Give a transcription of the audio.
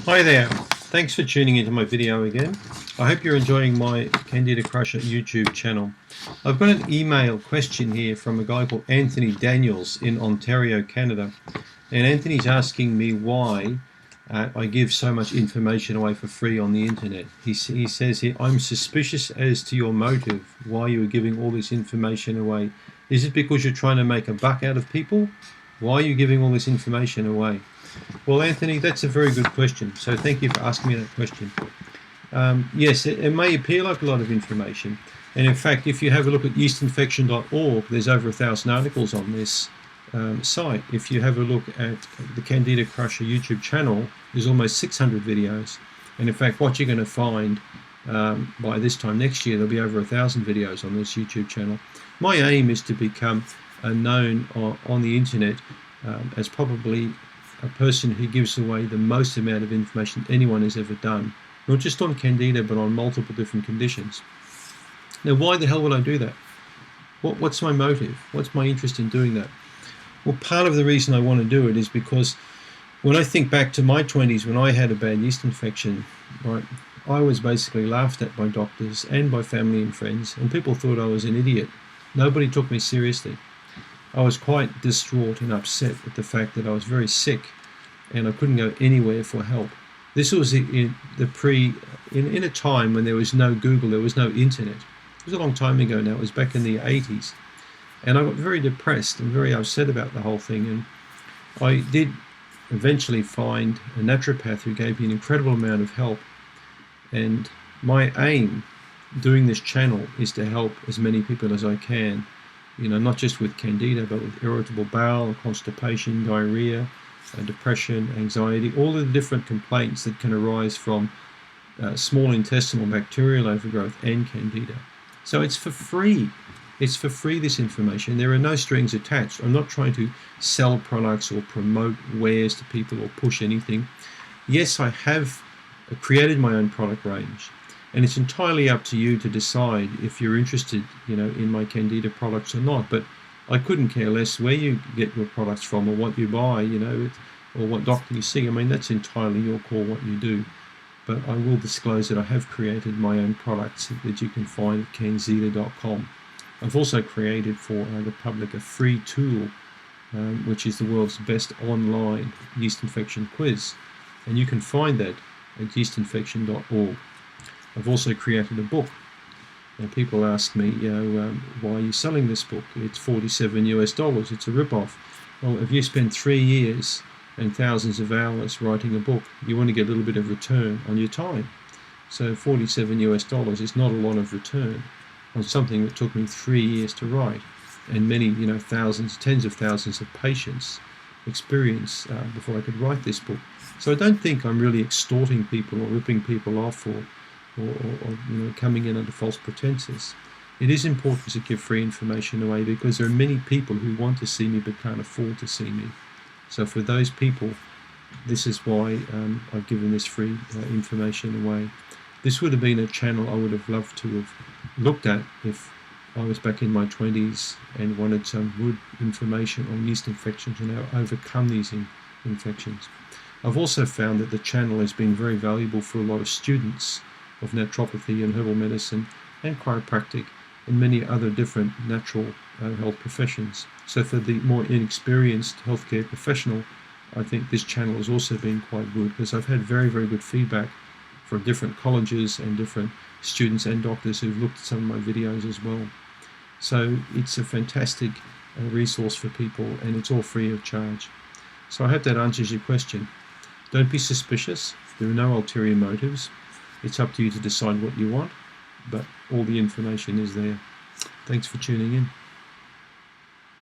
Hi there, thanks for tuning into my video again. I hope you're enjoying my Candida Crusher YouTube channel. I've got an email question here from a guy called Anthony Daniels in Ontario, Canada. And Anthony's asking me why I give so much information away for free on the internet. He says here, I'm suspicious as to your motive, why you are giving all this information away. Is it because you're trying to make a buck out of people? Why are you giving all this information away? Well, Anthony, that's a very good question. So thank you for asking me that question. Yes, it may appear like a lot of information. And in fact, if you have a look at yeastinfection.org, there's over 1,000 articles on this site. If you have a look at the Candida Crusher YouTube channel, there's almost 600 videos. And in fact, what you're going to find by this time next year, there'll be over 1,000 videos on this YouTube channel. My aim is to become known on the internet as probably a person who gives away the most amount of information anyone has ever done, not just on Candida, but on multiple different conditions. Now, why the hell would I do that? What's my motive? What's my interest in doing that? Well, part of the reason I want to do it is because when I think back to my 20s, when I had a bad yeast infection, right, I was basically laughed at by doctors and by family and friends, and people thought I was an idiot. Nobody took me seriously. I was quite distraught and upset at the fact that I was very sick and I couldn't go anywhere for help. This was in a time when there was no Google, there was no internet. It was a long time ago now, it was back in the 80s. And I got very depressed and very upset about the whole thing. And I did eventually find a naturopath who gave me an incredible amount of help. And my aim doing this channel is to help as many people as I can. You know, not just with Candida, but with irritable bowel, constipation, diarrhea, depression, anxiety, all of the different complaints that can arise from small intestinal bacterial overgrowth and Candida. So it's for free. It's for free, this information. There are no strings attached. I'm not trying to sell products or promote wares to people or push anything. Yes, I have created my own product range. And it's entirely up to you to decide if you're interested, in my Candida products or not. But I couldn't care less where you get your products from or what you buy, or what doctor you see. I mean, that's entirely your call what you do. But I will disclose that I have created my own products that you can find at Canzida.com. I've also created for the public a free tool, which is the world's best online yeast infection quiz. And you can find that at yeastinfection.org. I've also created a book. Now, people ask me, why are you selling this book? It's $47 US. It's a rip-off. Well, if you spend 3 years and thousands of hours writing a book, you want to get a little bit of return on your time. So $47 US is not a lot of return on something that took me 3 years to write, and many, thousands, tens of thousands of patients experience before I could write this book. So I don't think I'm really extorting people or ripping people off or coming in under false pretenses. It is important to give free information away because there are many people who want to see me but can't afford to see me. So for those people, this is why I've given this free information away. This would have been a channel I would have loved to have looked at if I was back in my 20s and wanted some good information on yeast infections and how to overcome these infections. I've also found that the channel has been very valuable for a lot of students of naturopathy and herbal medicine and chiropractic and many other different natural health professions. So for the more inexperienced healthcare professional, I think this channel has also been quite good because I've had very, very good feedback from different colleges and different students and doctors who've looked at some of my videos as well. So it's a fantastic resource for people and it's all free of charge. So I hope that answers your question. Don't be suspicious. There are no ulterior motives. It's up to you to decide what you want, but all the information is there. Thanks for tuning in.